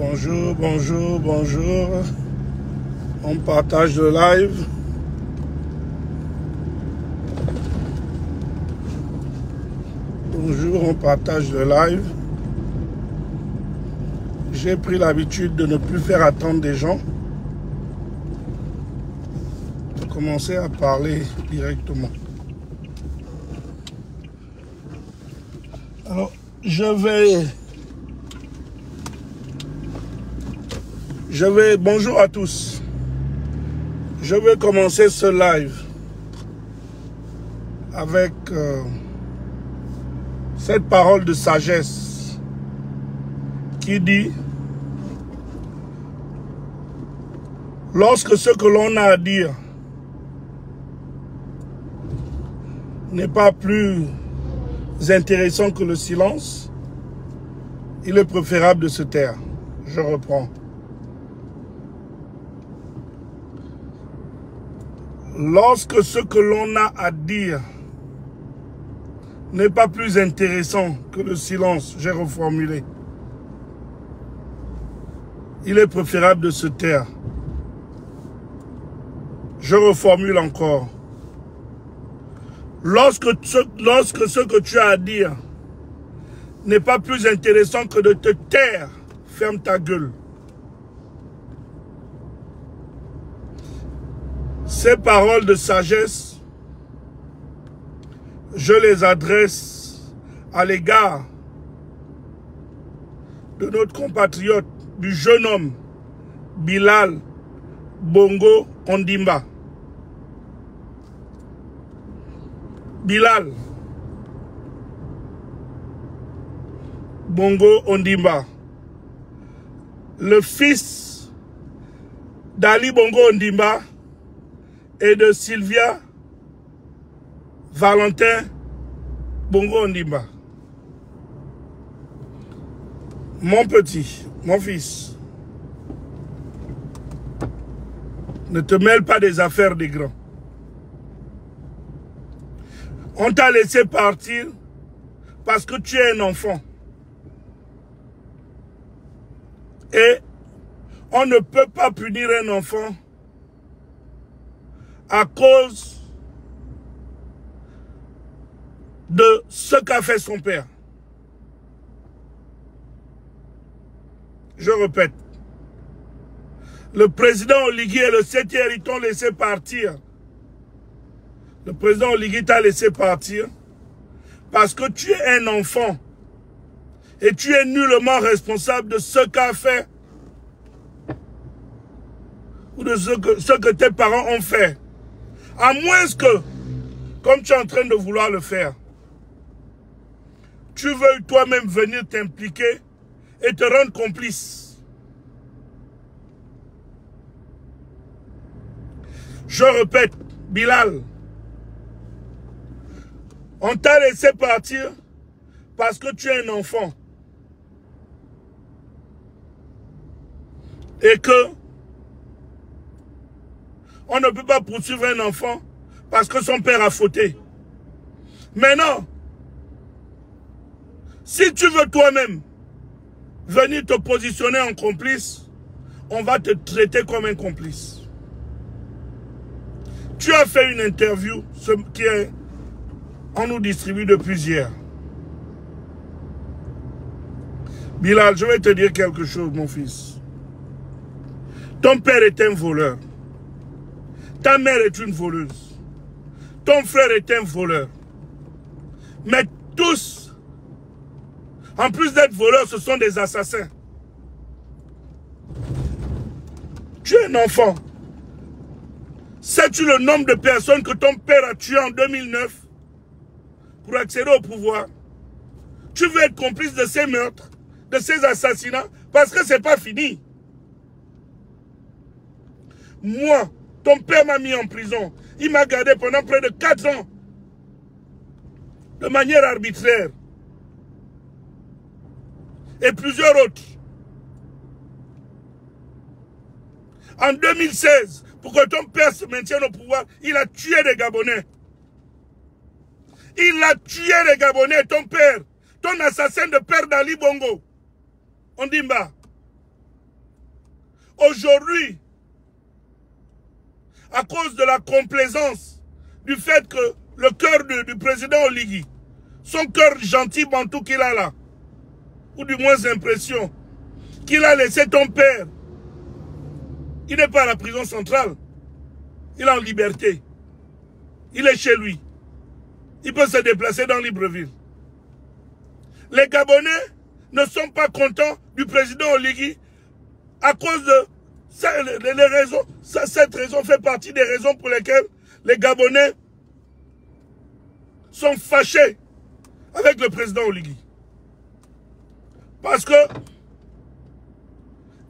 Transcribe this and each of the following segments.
Bonjour, bonjour, bonjour. On partage le live. Bonjour, on partage le live. J'ai pris l'habitude de ne plus faire attendre des gens. De commencer à parler directement. Alors, bonjour à tous. Je vais commencer ce live avec cette parole de sagesse qui dit: lorsque ce que l'on a à dire n'est pas plus intéressant que le silence, il est préférable de se taire. Je reprends. Lorsque ce que l'on a à dire n'est pas plus intéressant que le silence, j'ai reformulé, il est préférable de se taire. Je reformule encore. Lorsque ce que tu as à dire n'est pas plus intéressant que de te taire, ferme ta gueule. Ces paroles de sagesse, je les adresse à l'égard de notre compatriote, du jeune homme Bilal Bongo Ondimba. Bilal Bongo Ondimba, le fils d'Ali Bongo Ondimba et de Sylvia Valentin Bongo Ondimba. Mon petit, mon fils, ne te mêle pas des affaires des grands. On t'a laissé partir parce que tu es un enfant. Et on ne peut pas punir un enfant à cause de ce qu'a fait son père. Je répète, le président Oligui et le Sétière, ils t'ont laissé partir. Le président Oligui t'a laissé partir parce que tu es un enfant et tu es nullement responsable de ce qu'a fait ou de ce que tes parents ont fait. À moins que, comme tu es en train de vouloir le faire, tu veuilles toi-même venir t'impliquer et te rendre complice. Je répète, Bilal, on t'a laissé partir parce que tu es un enfant. Et que on ne peut pas poursuivre un enfant parce que son père a fauté. Mais non. Si tu veux toi-même venir te positionner en complice, on va te traiter comme un complice. Tu as fait une interview on nous distribue depuis hier. Bilal, je vais te dire quelque chose, mon fils. Ton père est un voleur. Ta mère est une voleuse. Ton frère est un voleur. Mais tous, en plus d'être voleurs, ce sont des assassins. Tu es un enfant. Sais-tu le nombre de personnes que ton père a tuées en 2009 pour accéder au pouvoir? Tu veux être complice de ces meurtres, de ces assassinats, parce que ce n'est pas fini. Moi, ton père m'a mis en prison. Il m'a gardé pendant près de 4 ans. De manière arbitraire. Et plusieurs autres. En 2016, pour que ton père se maintienne au pouvoir, il a tué des Gabonais. Il a tué les Gabonais, ton père. Ton assassin de père d'Ali Bongo Ondimba. Aujourd'hui, à cause de la complaisance, du fait que le cœur du président Oligui, son cœur gentil bantou qu'il a là, ou du moins impression, qu'il a laissé ton père, il n'est pas à la prison centrale, il est en liberté, il est chez lui, il peut se déplacer dans Libreville. Les Gabonais ne sont pas contents du président Oligui à cause de les raisons. Cette raison fait partie des raisons pour lesquelles les Gabonais sont fâchés avec le président Oligui. Parce que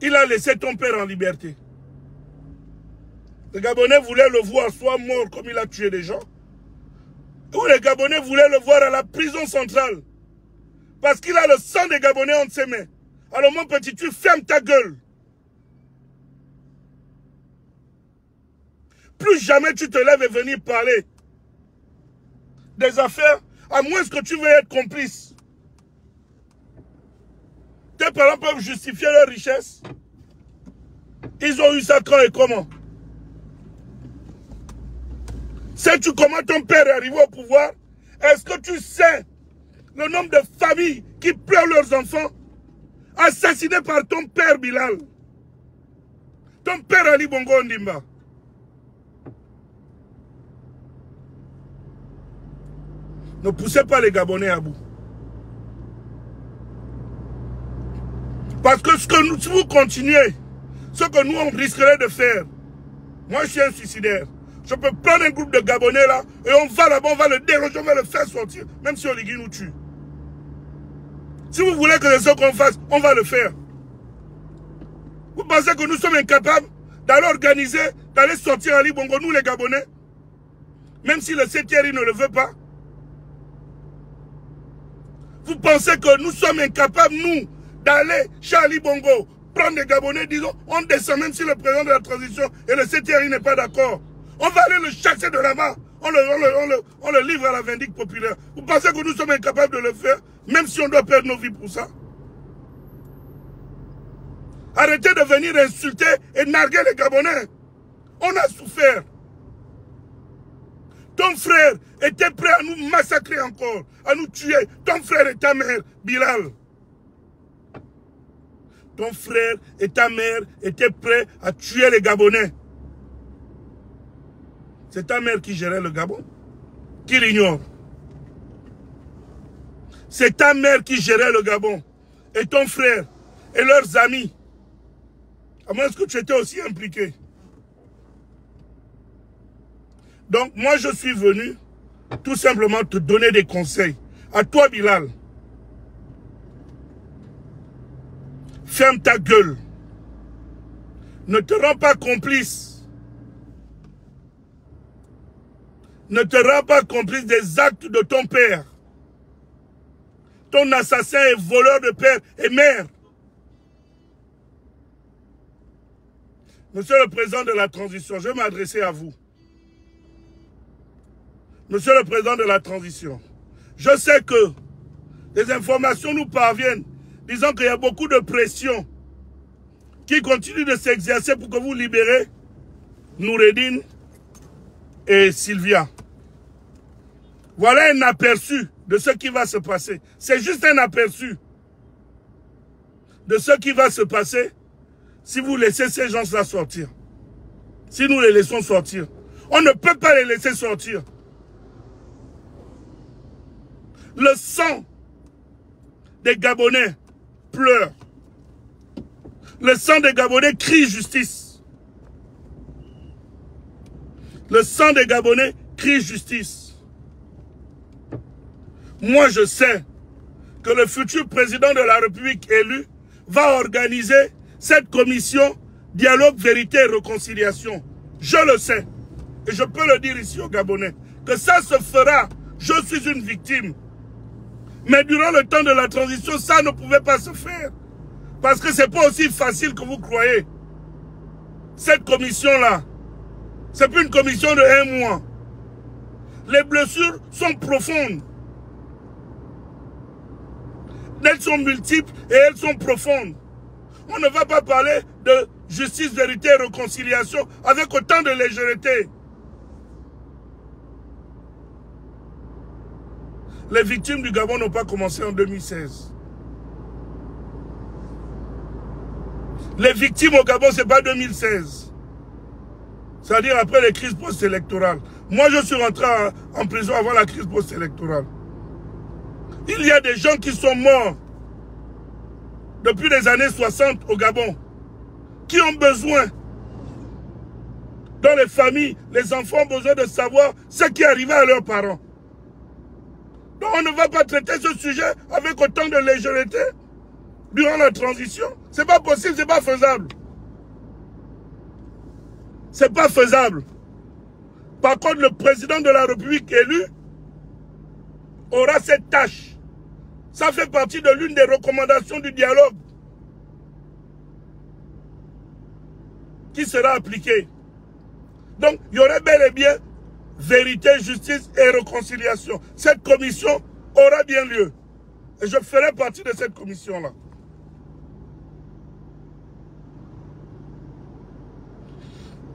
il a laissé ton père en liberté. Les Gabonais voulaient le voir soit mort comme il a tué des gens, ou les Gabonais voulaient le voir à la prison centrale. Parce qu'il a le sang des Gabonais entre ses mains. Alors mon petit, tu fermes ta gueule. Plus jamais tu te lèves et venir parler des affaires, à moins que tu veuilles être complice. Tes parents peuvent justifier leur richesse. Ils ont eu ça quand et comment? Sais-tu comment ton père est arrivé au pouvoir? Est-ce que tu sais le nombre de familles qui pleurent leurs enfants assassinés par ton père Bilal? Ton père Ali Bongo Ondimba. Ne poussez pas les Gabonais à bout. Parce que si vous continuez, ce que nous on risquerait de faire, moi je suis un suicidaire. Je peux prendre un groupe de Gabonais là, et on va là-bas, on va le déroger, on va le faire sortir, même si Oligui nous tue. Si vous voulez que c'est ce qu'on fasse, on va le faire. Vous pensez que nous sommes incapables d'aller organiser, d'aller sortir Ali Bongo, nous les Gabonais, même si le CTRI ne le veut pas? Vous pensez que nous sommes incapables, nous, d'aller chez Ali Bongo, prendre des Gabonais, disons, on descend même si le président de la transition et le CTRI n'est pas d'accord. On va aller le chasser de là-bas. On le livre à la vindicte populaire. Vous pensez que nous sommes incapables de le faire, même si on doit perdre nos vies pour ça? Arrêtez de venir insulter et narguer les Gabonais. On a souffert. Ton frère était prêt à nous massacrer encore, à nous tuer. Ton frère et ta mère, Bilal. Ton frère et ta mère étaient prêts à tuer les Gabonais. C'est ta mère qui gérait le Gabon, qui l'ignore. C'est ta mère qui gérait le Gabon. Et ton frère et leurs amis. À moins que tu étais aussi impliqué. Donc moi je suis venu tout simplement te donner des conseils. À toi Bilal. Ferme ta gueule. Ne te rends pas complice. Ne te rends pas complice des actes de ton père. Ton assassin est voleur de père et mère. Monsieur le président de la transition, je vais m'adresser à vous. Monsieur le président de la transition, je sais que des informations nous parviennent disant qu'il y a beaucoup de pression qui continue de s'exercer pour que vous libérez Noureddine et Sylvia. Voilà un aperçu de ce qui va se passer. C'est juste un aperçu de ce qui va se passer si vous laissez ces gens-là sortir. Si nous les laissons sortir. On ne peut pas les laisser sortir. Le sang des Gabonais pleure. Le sang des Gabonais crie justice. Le sang des Gabonais crie justice. Moi, je sais que le futur président de la République élu va organiser cette commission dialogue, vérité et réconciliation. Je le sais. Et je peux le dire ici aux Gabonais. Que ça se fera. Je suis une victime. Mais durant le temps de la transition, ça ne pouvait pas se faire. Parce que ce n'est pas aussi facile que vous croyez. Cette commission-là, c'est plus une commission de 1 mois. Les blessures sont profondes. Elles sont multiples et elles sont profondes. On ne va pas parler de justice, vérité et réconciliation avec autant de légèreté. Les victimes du Gabon n'ont pas commencé en 2016. Les victimes au Gabon, ce n'est pas 2016. C'est-à-dire après les crises post-électorales. Moi, je suis rentré en prison avant la crise post-électorale. Il y a des gens qui sont morts depuis les années 60 au Gabon, qui ont besoin, dans les familles, les enfants ont besoin de savoir ce qui est arrivé à leurs parents. Donc on ne va pas traiter ce sujet avec autant de légèreté durant la transition. C'est pas possible, c'est pas faisable. C'est pas faisable. Par contre, le président de la République élu aura cette tâche. Ça fait partie de l'une des recommandations du dialogue qui sera appliquée. Donc, il y aurait bel et bien vérité, justice et réconciliation. Cette commission aura bien lieu. Et je ferai partie de cette commission-là.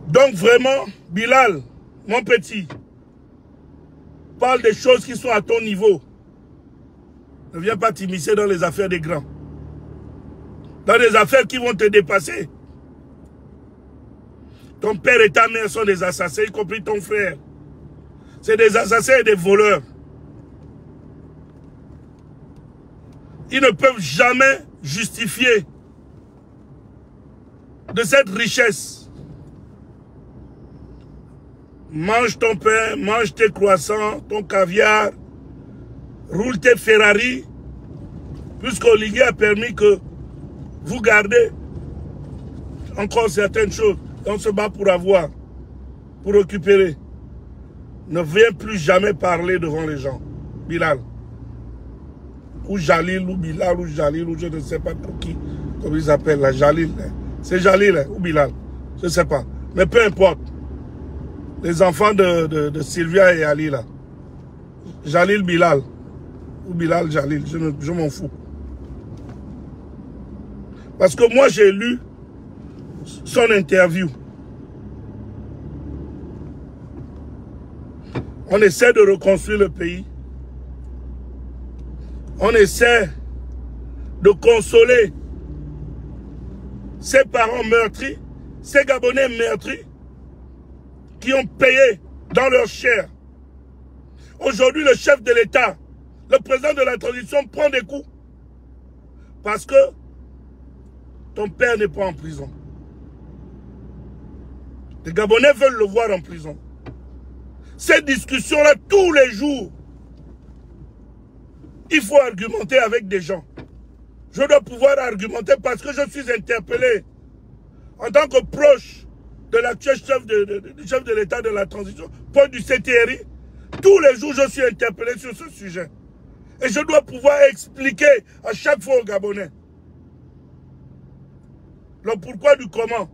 Donc vraiment, Bilal, mon petit, parle des choses qui sont à ton niveau. Ne viens pas t'immiscer dans les affaires des grands. Dans des affaires qui vont te dépasser. Ton père et ta mère sont des assassins, y compris ton frère. C'est des assassins et des voleurs. Ils ne peuvent jamais justifier de cette richesse. Mange ton pain, mange tes croissants, ton caviar, roule tes Ferrari, puisqu'Olivier a permis que vous gardez encore certaines choses. On se bat pour avoir, pour récupérer. Ne viens plus jamais parler devant les gens. Bilal. Ou Jalil, ou Bilal, ou Jalil, ou je ne sais pas pour qui, comme ils appellent là, Jalil. C'est Jalil ou Bilal, je ne sais pas. Mais peu importe. Les enfants de Sylvia et Ali là. Jalil Bilal. Ou Bilal Jalil, je m'en fous. Parce que moi j'ai lu son interview. On essaie de reconstruire le pays. On essaie de consoler ses parents meurtris, ces Gabonais meurtris, qui ont payé dans leur chair. Aujourd'hui, le chef de l'État, le président de la transition prend des coups. Parce que ton père n'est pas en prison. Les Gabonais veulent le voir en prison. Cette discussion-là, tous les jours, il faut argumenter avec des gens. Je dois pouvoir argumenter parce que je suis interpellé en tant que proche de l'actuel chef de l'État de la transition, Paul du CTRI. Tous les jours, je suis interpellé sur ce sujet. Et je dois pouvoir expliquer à chaque fois aux Gabonais le pourquoi du comment.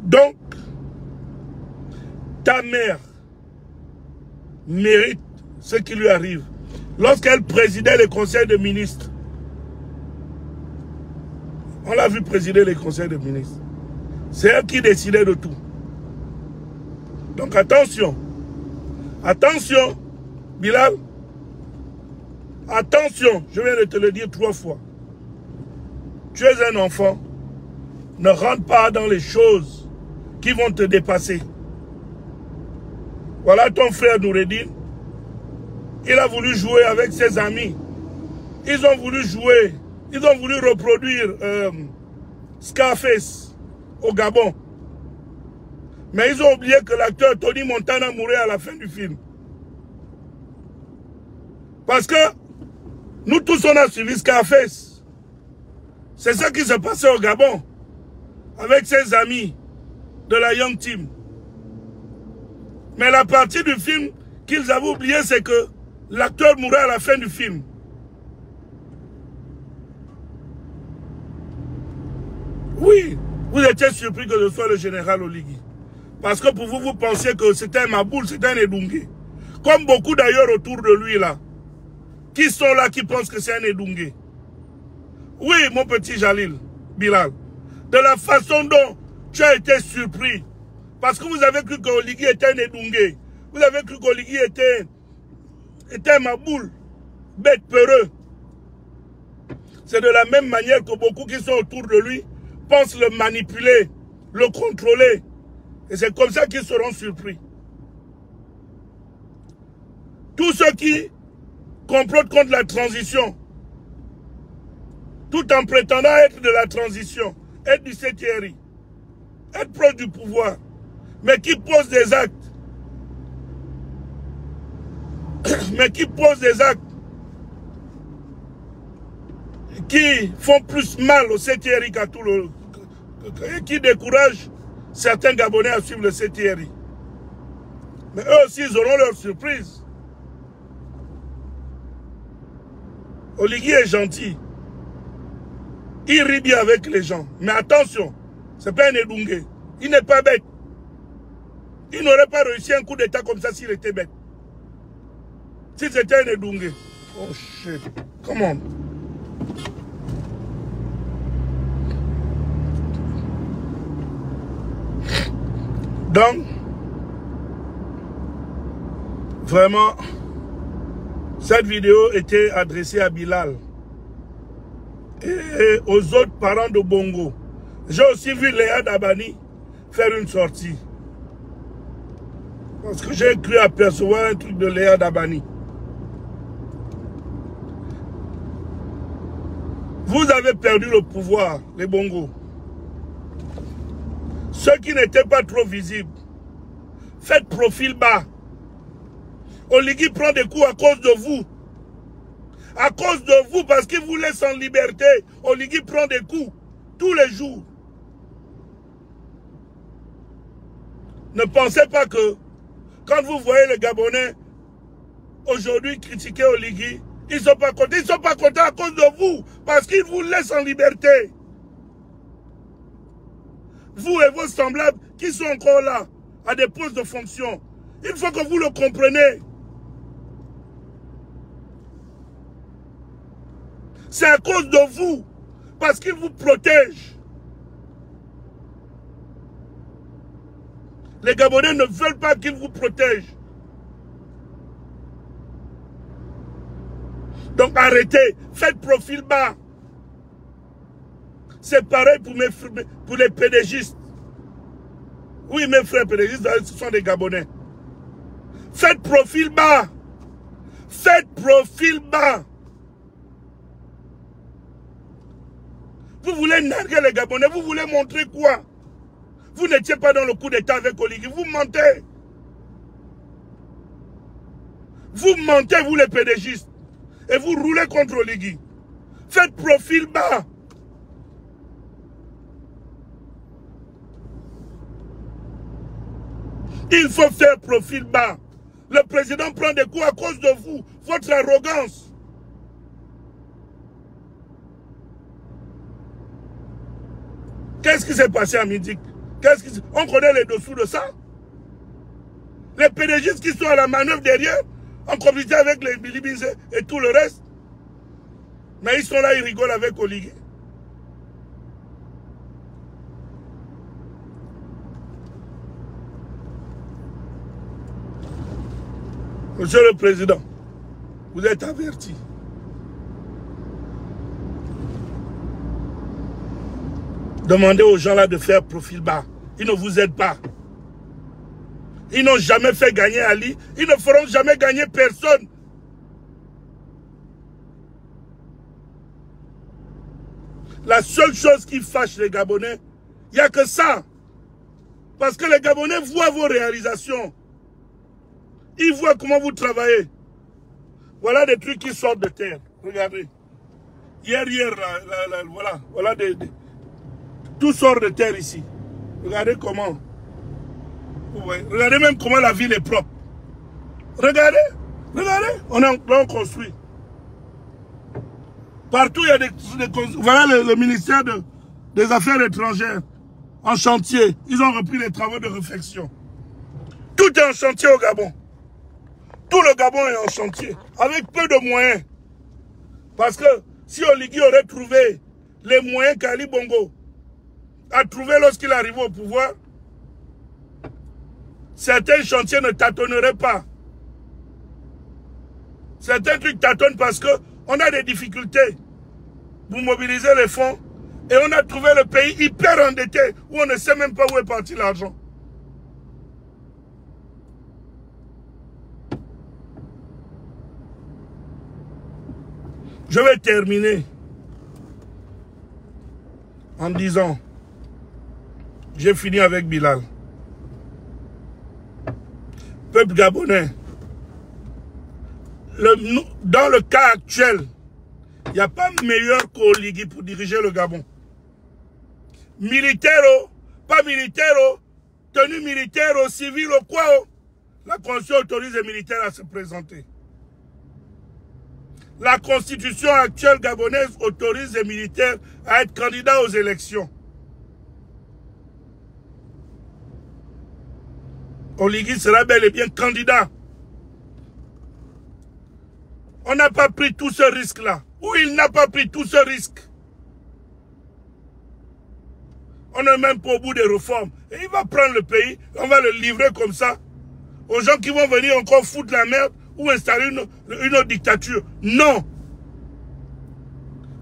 Donc, ta mère mérite ce qui lui arrive. Lorsqu'elle présidait les conseils de ministres, on l'a vu présider les conseils de ministres. C'est elle qui décidait de tout. Donc attention. Attention, Bilal. Attention, je viens de te le dire 3 fois. Tu es un enfant. Ne rentre pas dans les choses qui vont te dépasser. Voilà ton frère Noureddin. Il a voulu jouer avec ses amis. Ils ont voulu jouer. Ils ont voulu reproduire Scarface au Gabon. Mais ils ont oublié que l'acteur Tony Montana mourait à la fin du film. Parce que nous tous on a suivi Scarface. C'est ça qui s'est passé au Gabon. Avec ses amis de la Young Team. Mais la partie du film qu'ils avaient oublié, c'est que l'acteur mourait à la fin du film. Oui, vous étiez surpris que ce soit le général Oligui. Parce que pour vous, vous pensiez que c'était un Maboul, c'était un Edungue. Comme beaucoup d'ailleurs autour de lui là. Qui sont là qui pensent que c'est un Edungue. Oui, mon petit Jalil, Bilal. De la façon dont tu as été surpris. Parce que vous avez cru qu'Oligui était un Edungé. Vous avez cru qu'Oligui était un Maboul. Bête peureux. C'est de la même manière que beaucoup qui sont autour de lui pensent le manipuler, le contrôler. Et c'est comme ça qu'ils seront surpris. Tous ceux qui complotent contre la transition, tout en prétendant être de la transition, être du CTRI, être proche du pouvoir, mais qui posent des actes, qui font plus mal au CTRI qu'à tout le... qui découragent certains Gabonais à suivre le CTRI. Mais eux aussi, ils auront leur surprise. Oligui est gentil. Il rit bien avec les gens. Mais attention, c'est pas un Edungé. Il n'est pas bête. Il n'aurait pas réussi un coup d'état comme ça s'il était bête. Si c'était un Edungé. Oh shit. Come on. Donc, vraiment, cette vidéo était adressée à Bilal et aux autres parents de Bongo. J'ai aussi vu Léa Dabani faire une sortie. Parce que j'ai cru apercevoir un truc de Léa Dabani. Vous avez perdu le pouvoir, les Bongo. Ceux qui n'étaient pas trop visibles, faites profil bas. Oligui prend des coups à cause de vous. À cause de vous, parce qu'il vous laisse en liberté. Oligui prend des coups tous les jours. Ne pensez pas que quand vous voyez les Gabonais aujourd'hui critiquer Oligui, ils ne sont pas contents. Ils ne sont pas contents à cause de vous, parce qu'ils vous laissent en liberté. Vous et vos semblables qui sont encore là, à des postes de fonction, il faut que vous le compreniez. C'est à cause de vous, parce qu'ils vous protègent. Les Gabonais ne veulent pas qu'ils vous protègent. Donc arrêtez, faites profil bas. C'est pareil pour les pédégistes. Oui, mes frères pédégistes, ce sont des Gabonais. Faites profil bas. Faites profil bas. Vous voulez narguer les Gabonais, vous voulez montrer quoi? Vous n'étiez pas dans le coup d'état avec Oligui, vous mentez. Vous mentez, vous les pédégistes. Et vous roulez contre Oligui. Faites profil bas. Il faut faire profil bas. Le président prend des coups à cause de vous, votre arrogance. Qu'est-ce qui s'est passé à Midik? On connaît les dessous de ça? Les pédégistes qui sont à la manœuvre derrière, en complicité avec les Bilibis et tout le reste. Mais ils sont là, ils rigolent avec Oligui. Monsieur le Président, vous êtes averti. Demandez aux gens là de faire profil bas. Ils ne vous aident pas. Ils n'ont jamais fait gagner Ali. Ils ne feront jamais gagner personne. La seule chose qui fâche les Gabonais, il n'y a que ça. Parce que les Gabonais voient vos réalisations. Ils voient comment vous travaillez. Voilà des trucs qui sortent de terre. Regardez. Hier, voilà tout sort de terre ici. Regardez comment. Ouais. Regardez même comment la ville est propre. Regardez. On construit. Partout, il y a des voilà le ministère des Affaires étrangères en chantier. Ils ont repris les travaux de réfection. Tout est en chantier au Gabon. Tout le Gabon est en chantier, avec peu de moyens. Parce que si Oligui aurait trouvé les moyens qu'Ali Bongo a trouvés lorsqu'il arrive au pouvoir, certains chantiers ne tâtonneraient pas. Certains trucs tâtonnent parce qu'on a des difficultés pour mobiliser les fonds et on a trouvé le pays hyper endetté où on ne sait même pas où est parti l'argent. Je vais terminer en disant, j'ai fini avec Bilal. Peuple gabonais, dans le cas actuel, il n'y a pas meilleur qu'Oligui pour diriger le Gabon. Militaire, pas militaire, tenue militaire, civil, quoi. La Constitution autorise les militaires à se présenter. La Constitution actuelle gabonaise autorise les militaires à être candidats aux élections. Oligui sera bel et bien candidat. On n'a pas pris tout ce risque-là. Ou il n'a pas pris tout ce risque. On n'est même pas au bout des réformes. Et il va prendre le pays, on va le livrer comme ça aux gens qui vont venir encore foutre la merde ou installer une autre dictature. Non.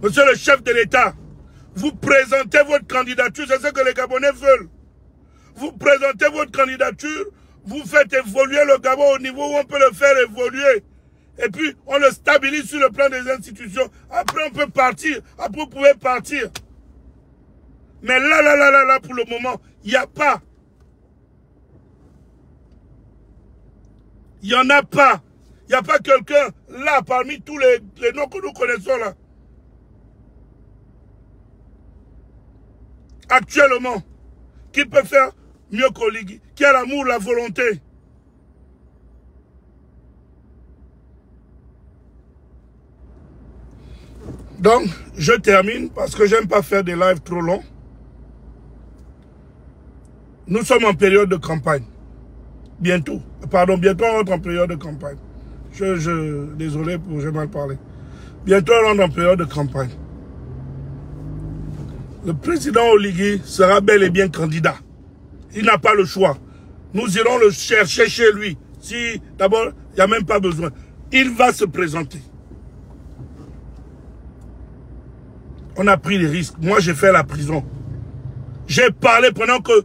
Monsieur le chef de l'État, vous présentez votre candidature, c'est ce que les Gabonais veulent. Vous présentez votre candidature, vous faites évoluer le Gabon au niveau où on peut le faire évoluer. Et puis, on le stabilise sur le plan des institutions. Après, on peut partir. Après, vous pouvez partir. Mais là, pour le moment, il n'y a pas. Il n'y en a pas. Il n'y a pas quelqu'un là, parmi tous les noms que nous connaissons là. Actuellement, qui peut faire mieux qu'Oligui, qui a l'amour, la volonté. Donc, je termine parce que j'aime pas faire des lives trop longs. Nous sommes en période de campagne. Bientôt. Pardon, bientôt on rentre en période de campagne. Désolé pour j'ai mal parlé. Bientôt on rentre en période de campagne. Le président Oligui sera bel et bien candidat. Il n'a pas le choix. Nous irons le chercher chez lui. Si, d'abord, il n'y a même pas besoin. Il va se présenter. On a pris des risques. Moi, j'ai fait la prison. J'ai parlé pendant que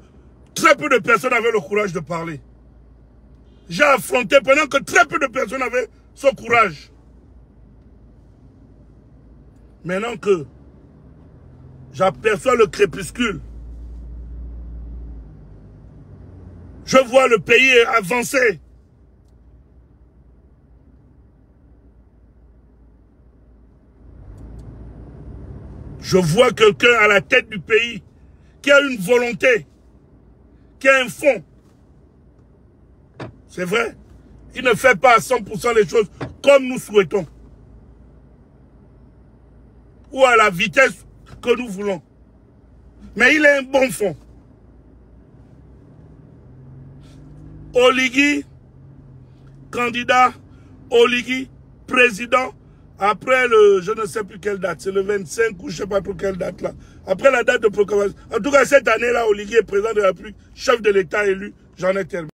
très peu de personnes avaient le courage de parler. J'ai affronté pendant que très peu de personnes avaient ce courage. Maintenant que j'aperçois le crépuscule, je vois le pays avancer. Je vois quelqu'un à la tête du pays qui a une volonté, qui a un fond. C'est vrai, il ne fait pas à 100% les choses comme nous souhaitons. Ou à la vitesse que nous voulons. Mais il a un bon fond. Oligui, candidat, Oligui, président, après le, je ne sais plus quelle date, c'est le 25 ou je ne sais pas trop quelle date là. Après la date de proclamation. En tout cas, cette année-là, Oligui est président de la République, chef de l'État élu, j'en ai terminé.